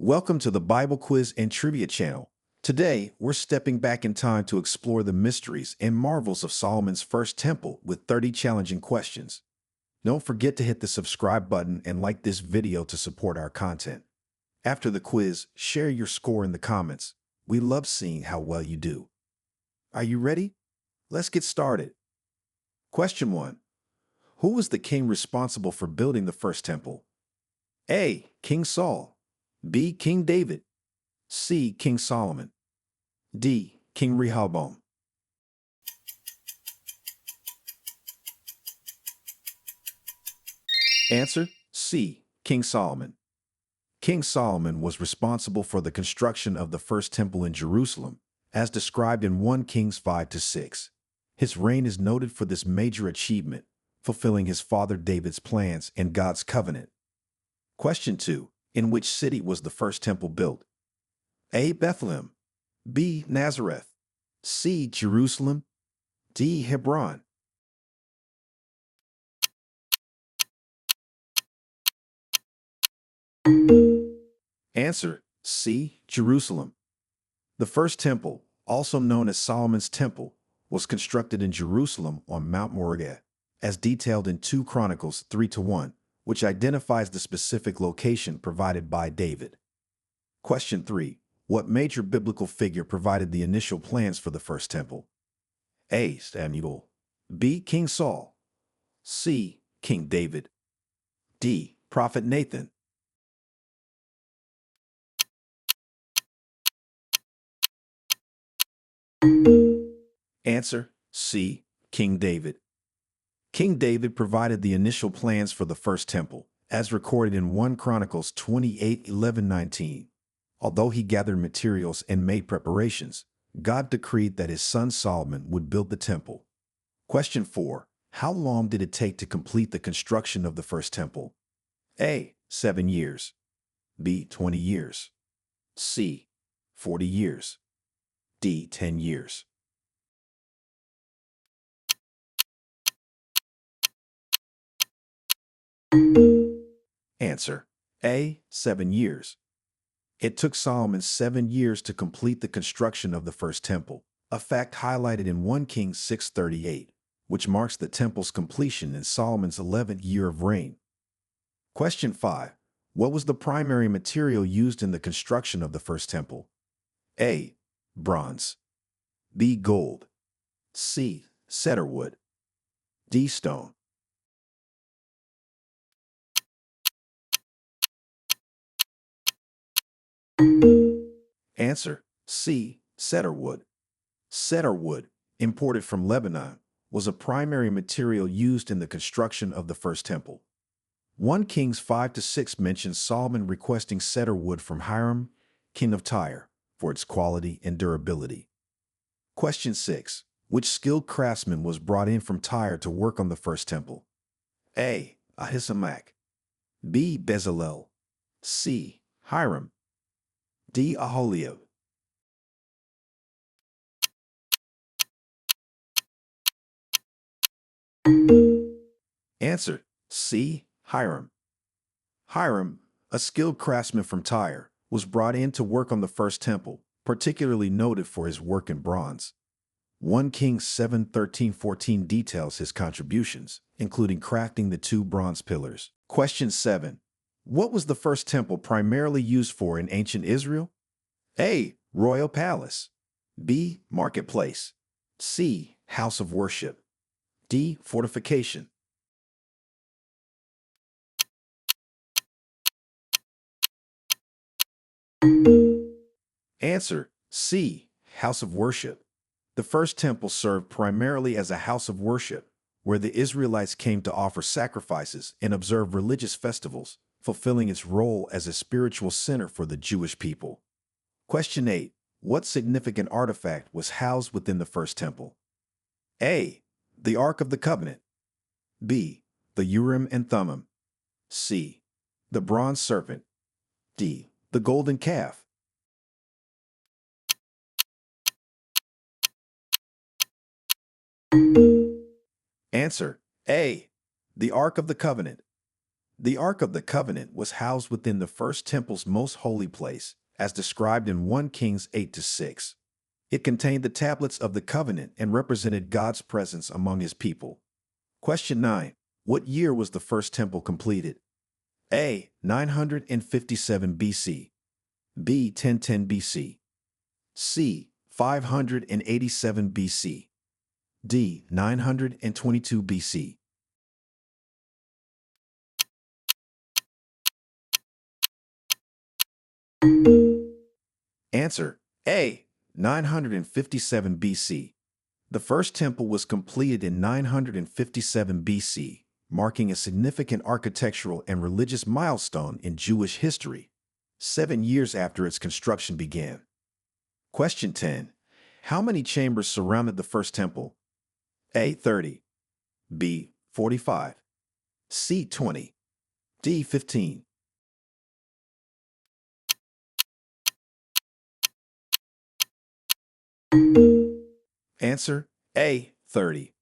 Welcome to the Bible Quiz and Trivia channel. Today, we're stepping back in time to explore the mysteries and marvels of Solomon's first temple with 30 challenging questions. Don't forget to hit the subscribe button and like this video to support our content. After the quiz, share your score in the comments. We love seeing how well you do. Are you ready? Let's get started. Question 1. Who was the king responsible for building the first temple? A. King Saul. B. King David. C. King Solomon. D. King Rehoboam. Answer C. King Solomon. King Solomon was responsible for the construction of the first temple in Jerusalem, as described in 1 Kings 5-6. His reign is noted for this major achievement, fulfilling his father David's plans and God's covenant. Question 2. In which city was the first temple built? A. Bethlehem. B. Nazareth. C. Jerusalem. D. Hebron. Answer C. Jerusalem. The first temple, also known as Solomon's Temple, was constructed in Jerusalem on Mount Moriah, as detailed in 2 Chronicles 3-1, which identifies the specific location provided by David. Question 3. What major biblical figure provided the initial plans for the first temple? A. Samuel. B. King Saul. C. King David. D. Prophet Nathan. Answer C. King David. King David provided the initial plans for the first temple, as recorded in 1 Chronicles 28:11-19. Although he gathered materials and made preparations, God decreed that his son Solomon would build the temple. Question 4. How long did it take to complete the construction of the first temple? A. 7 years. B. 20 years. C. 40 years. D. 10 years. Answer A. 7 years. It took Solomon 7 years to complete the construction of the first temple, a fact highlighted in 1 Kings 6:38, which marks the temple's completion in Solomon's 11th year of reign. Question 5. What was the primary material used in the construction of the first temple? A. Bronze. B. Gold. C. Cedar wood. D. Stone. Answer C. Cedar wood. Cedar wood, imported from Lebanon, was a primary material used in the construction of the first temple. 1 Kings 5-6 mentions Solomon requesting cedar wood from Hiram, king of Tyre, for its quality and durability. Question 6. Which skilled craftsman was brought in from Tyre to work on the first temple? A. Ahisamach. B. Bezalel. C. Hiram. D. Aholiab. Answer C. Hiram. Hiram, a skilled craftsman from Tyre, was brought in to work on the first temple, particularly noted for his work in bronze. 1 Kings 7:13-14 details his contributions, including crafting the 2 bronze pillars. Question 7. What was the first temple primarily used for in ancient Israel? A. Royal palace. B. Marketplace. C. House of worship. D. Fortification. Answer C. House of worship. The first temple served primarily as a house of worship, where the Israelites came to offer sacrifices and observe religious festivals, fulfilling its role as a spiritual center for the Jewish people. Question 8. What significant artifact was housed within the first temple? A. The Ark of the Covenant. B. The Urim and Thummim. C. The bronze serpent. D. The golden calf. Answer A. The Ark of the Covenant. The Ark of the Covenant was housed within the first temple's most holy place, as described in 1 Kings 8-6. It contained the tablets of the covenant and represented God's presence among his people. Question 9. What year was the first temple completed? A. 957 BC. B. 1010 BC. C. 587 BC. D. 922 BC. Answer: A. 957 BC. The first temple was completed in 957 BC, marking a significant architectural and religious milestone in Jewish history, 7 years after its construction began. Question 10. How many chambers surrounded the first temple? A. 30. B. 45. C. 20. D. 15. Answer: A. 30.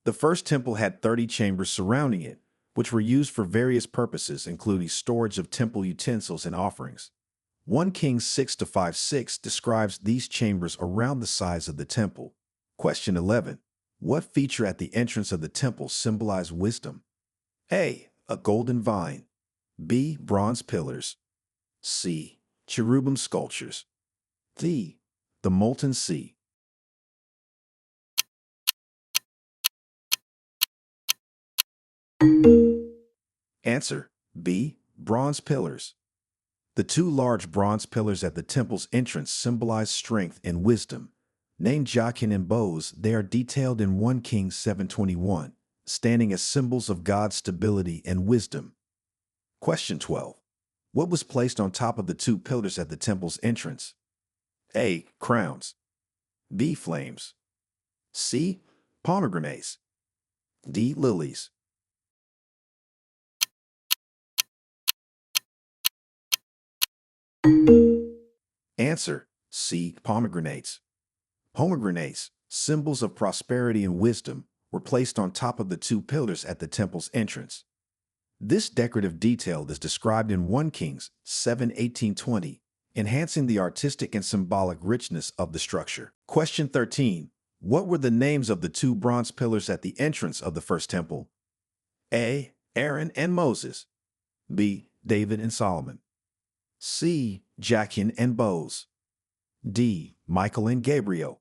The first temple had 30 chambers surrounding it, which were used for various purposes, including storage of temple utensils and offerings. 1 Kings 6-5-6 describes these chambers around the sides of the temple. Question 11. What feature at the entrance of the temple symbolized wisdom? A. A golden vine. B. Bronze pillars. C. Cherubim sculptures. D. The molten sea. Answer: B. Bronze pillars. The two large bronze pillars at the temple's entrance symbolize strength and wisdom. Named Jachin and Boaz, they are detailed in 1 Kings 7:21, standing as symbols of God's stability and wisdom. Question 12. What was placed on top of the two pillars at the temple's entrance? A. Crowns. B. Flames. C. Pomegranates. D. Lilies. Answer: C. Pomegranates. Pomegranates, symbols of prosperity and wisdom, were placed on top of the two pillars at the temple's entrance. This decorative detail is described in 1 Kings 7:18-20, enhancing the artistic and symbolic richness of the structure. Question 13. What were the names of the two bronze pillars at the entrance of the first temple? A. Aaron and Moses. B. David and Solomon. C. Jachin and Boaz. D. Michael and Gabriel.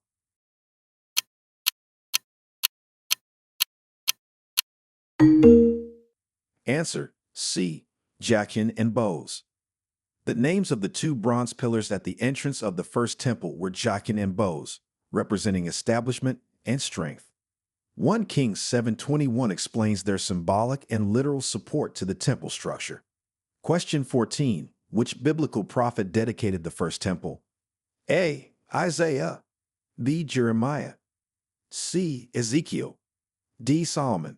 Answer: C. Jachin and Boaz. The names of the two bronze pillars at the entrance of the first temple were Jachin and Boaz, representing establishment and strength. 1 Kings 7:21 explains their symbolic and literal support to the temple structure. Question 14. Which biblical prophet dedicated the first temple? A. Isaiah. B. Jeremiah. C. Ezekiel. D. Solomon.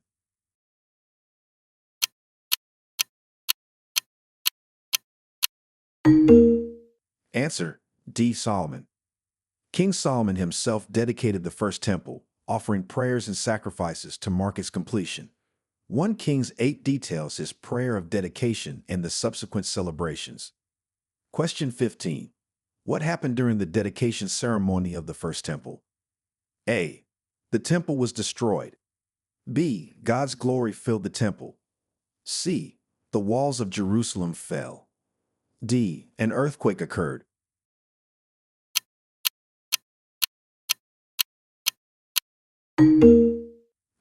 Answer: D. Solomon. King Solomon himself dedicated the first temple, offering prayers and sacrifices to mark its completion. 1 Kings 8 details his prayer of dedication and the subsequent celebrations. Question 15. What happened during the dedication ceremony of the first temple? A. The temple was destroyed. B. God's glory filled the temple. C. The walls of Jerusalem fell. D. An earthquake occurred.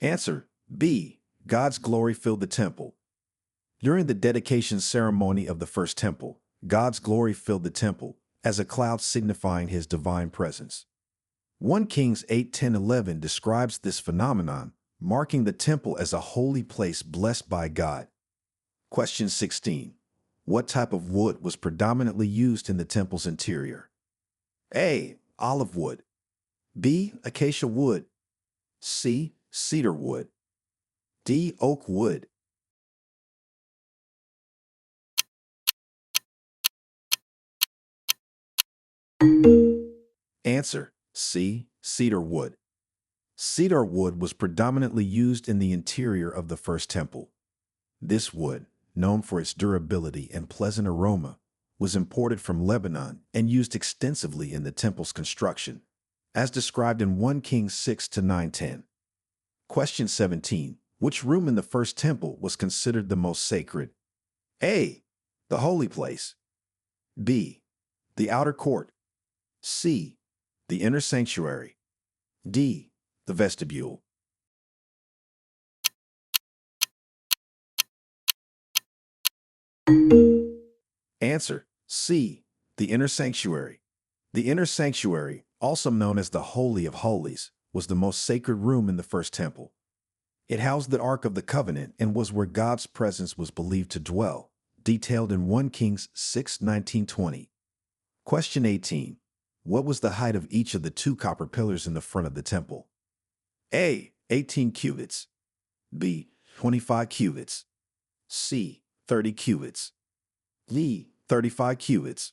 Answer: B. God's glory filled the temple. During the dedication ceremony of the first temple, God's glory filled the temple, as a cloud signifying his divine presence. 1 Kings 8:10-11 describes this phenomenon, marking the temple as a holy place blessed by God. Question 16. What type of wood was predominantly used in the temple's interior? A. Olive wood. B. Acacia wood. C. Cedar wood. D. Oak wood. Answer: C. Cedar wood. Cedar wood was predominantly used in the interior of the first temple. This wood, known for its durability and pleasant aroma, was imported from Lebanon and used extensively in the temple's construction, as described in 1 Kings 6 to 9:10. Question 17. Which room in the first temple was considered the most sacred? A. The holy place. B. The outer court. C. The inner sanctuary. D. The vestibule. Answer: C. The inner sanctuary. The inner sanctuary, also known as the Holy of Holies, was the most sacred room in the first temple. It housed the Ark of the Covenant and was where God's presence was believed to dwell, detailed in 1 Kings 6:19-20. Question 18. What was the height of each of the two copper pillars in the front of the temple? A. 18 cubits. B. 25 cubits. C. 30 cubits. D. 35 cubits.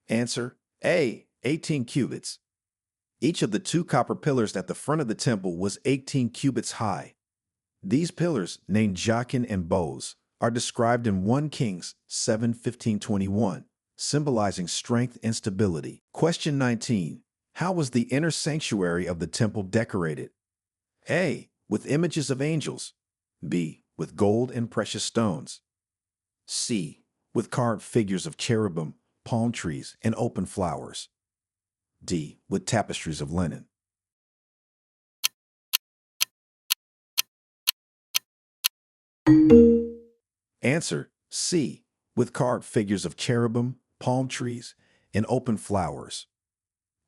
Answer: A. 18 cubits. Each of the two copper pillars at the front of the temple was 18 cubits high. These pillars, named Jachin and Boaz, are described in 1 Kings 7:15-21, symbolizing strength and stability. Question 19. How was the inner sanctuary of the temple decorated? A. With images of angels. B. With gold and precious stones. C. With carved figures of cherubim, palm trees, and open flowers. D. With tapestries of linen. Answer: C. With carved figures of cherubim, palm trees, and open flowers.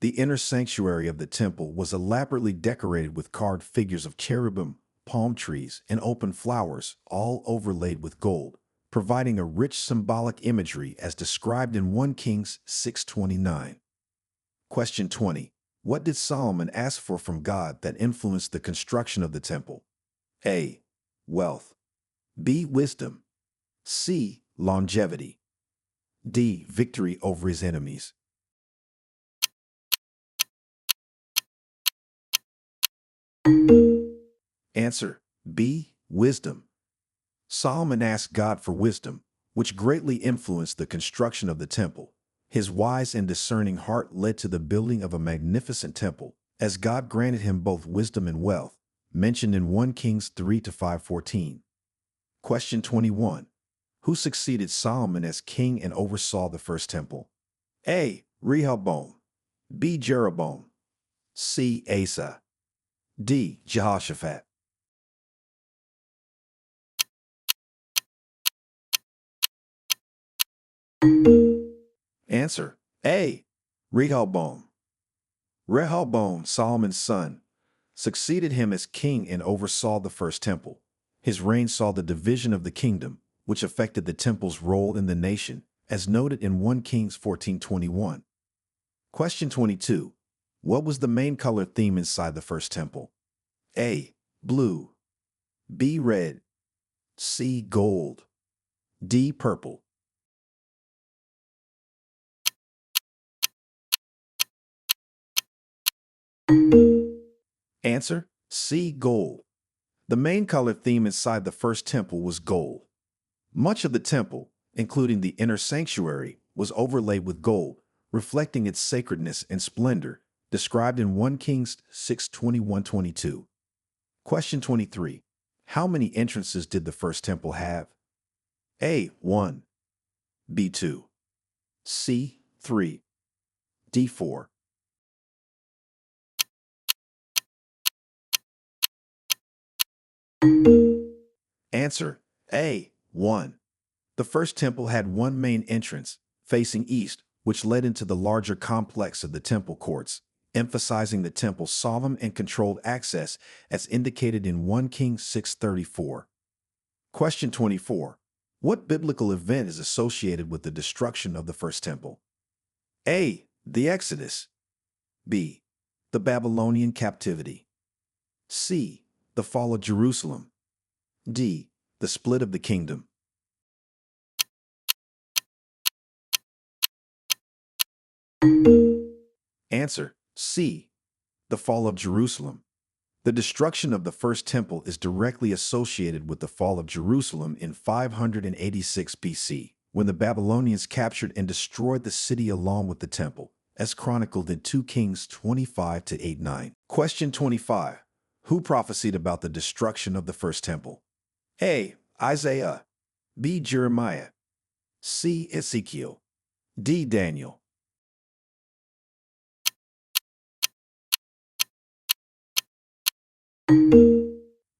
The inner sanctuary of the temple was elaborately decorated with carved figures of cherubim, palm trees, and open flowers, all overlaid with gold, providing a rich symbolic imagery as described in 1 Kings 6:29. Question 20. What did Solomon ask for from God that influenced the construction of the temple? A. Wealth. B. Wisdom. C. Longevity. D. Victory over his enemies. Answer: B. Wisdom. Solomon asked God for wisdom, which greatly influenced the construction of the temple. His wise and discerning heart led to the building of a magnificent temple, as God granted him both wisdom and wealth, mentioned in 1 Kings 3 to 5:14. Question 21. Who succeeded Solomon as king and oversaw the first temple? A. Rehoboam. B. Jeroboam. C. Asa. D. Jehoshaphat. Answer: A. Rehoboam. Rehoboam, Solomon's son, succeeded him as king and oversaw the first temple. His reign saw the division of the kingdom, which affected the temple's role in the nation, as noted in 1 Kings 14:21. Question 22. What was the main color theme inside the first temple? A. Blue. B. Red. C. Gold. D. Purple. Answer: C. Gold. The main color theme inside the first temple was gold. Much of the temple, including the inner sanctuary, was overlaid with gold, reflecting its sacredness and splendor, described in 1 Kings 6:21-22. Question 23. How many entrances did the first temple have? A. 1. B. 2. C. 3. D. 4. Answer: A. 1. The first temple had one main entrance, facing east, which led into the larger complex of the temple courts, emphasizing the temple's solemn and controlled access as indicated in 1 Kings 6:34. Question 24. What biblical event is associated with the destruction of the first temple? A. The Exodus. B. The Babylonian captivity. C. The fall of Jerusalem. D. The split of the kingdom. Answer: C. The fall of Jerusalem. The destruction of the First Temple is directly associated with the fall of Jerusalem in 586 BC, when the Babylonians captured and destroyed the city along with the temple, as chronicled in 2 Kings 25-89. Question 25. Who prophesied about the destruction of the First Temple? A. Isaiah. B. Jeremiah. C. Ezekiel. D. Daniel.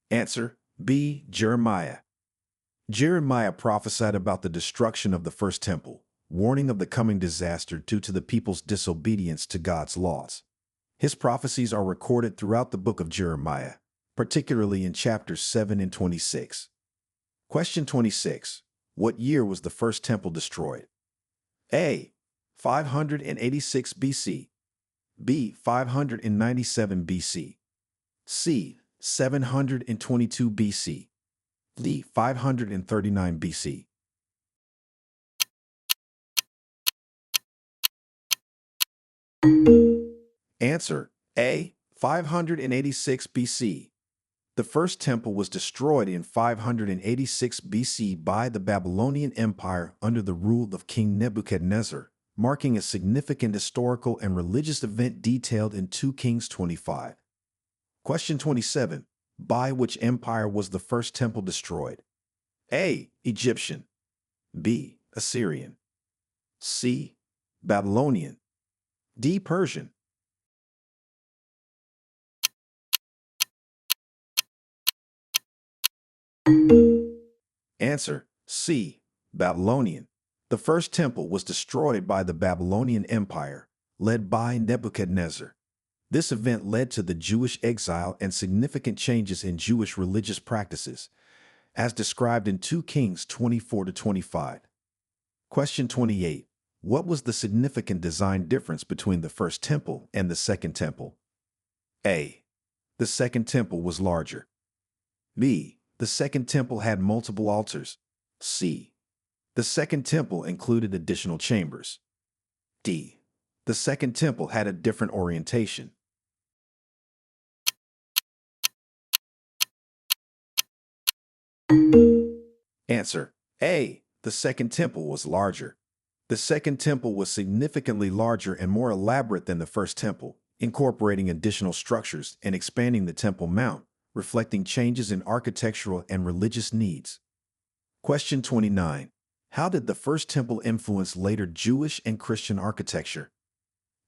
Answer B. Jeremiah. Jeremiah prophesied about the destruction of the First Temple, warning of the coming disaster due to the people's disobedience to God's laws. His prophecies are recorded throughout the book of Jeremiah, particularly in chapters 7 and 26. Question 26. What year was the First Temple destroyed? A. 586 BC. B. 597 BC. C. 722 BC. D. 539 BC. Answer A. 586 BC. The First Temple was destroyed in 586 BC by the Babylonian Empire under the rule of King Nebuchadnezzar, marking a significant historical and religious event detailed in 2 Kings 25. Question 27. By which empire was the First Temple destroyed? A. Egyptian. B. Assyrian. C. Babylonian. D. Persian. Answer C. Babylonian. The First Temple was destroyed by the Babylonian Empire, led by Nebuchadnezzar. This event led to the Jewish exile and significant changes in Jewish religious practices, as described in 2 Kings 24-25. Question 28. What was the significant design difference between the First Temple and the Second Temple? A. The Second Temple was larger. B. The Second Temple had multiple altars. C. The Second Temple included additional chambers. D. The Second Temple had a different orientation. Answer A. The Second Temple was larger. The Second Temple was significantly larger and more elaborate than the First Temple, incorporating additional structures and expanding the Temple Mount, reflecting changes in architectural and religious needs. Question 29. How did the First Temple influence later Jewish and Christian architecture?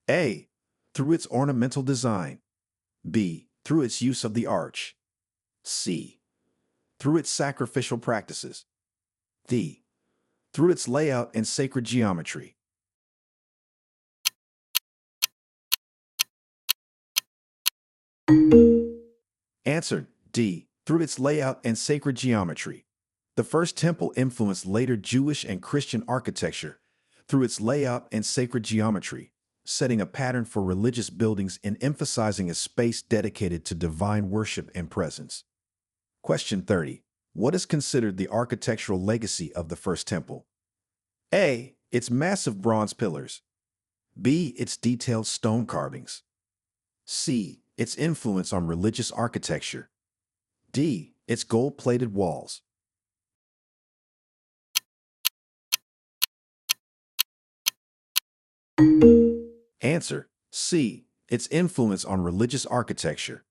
A. Through its ornamental design. B. Through its use of the arch. C. Through its sacrificial practices. D. Through its layout and sacred geometry. Answer D. Through its layout and sacred geometry. The First Temple influenced later Jewish and Christian architecture through its layout and sacred geometry, setting a pattern for religious buildings and emphasizing a space dedicated to divine worship and presence. Question 30. What is considered the architectural legacy of the First Temple? A. Its massive bronze pillars. B. Its detailed stone carvings. C. Its influence on religious architecture. D. Its gold-plated walls. Answer C. Its influence on religious architecture.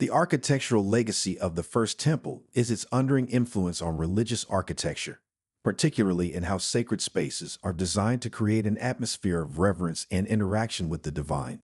The architectural legacy of the First Temple is its enduring influence on religious architecture, particularly in how sacred spaces are designed to create an atmosphere of reverence and interaction with the divine.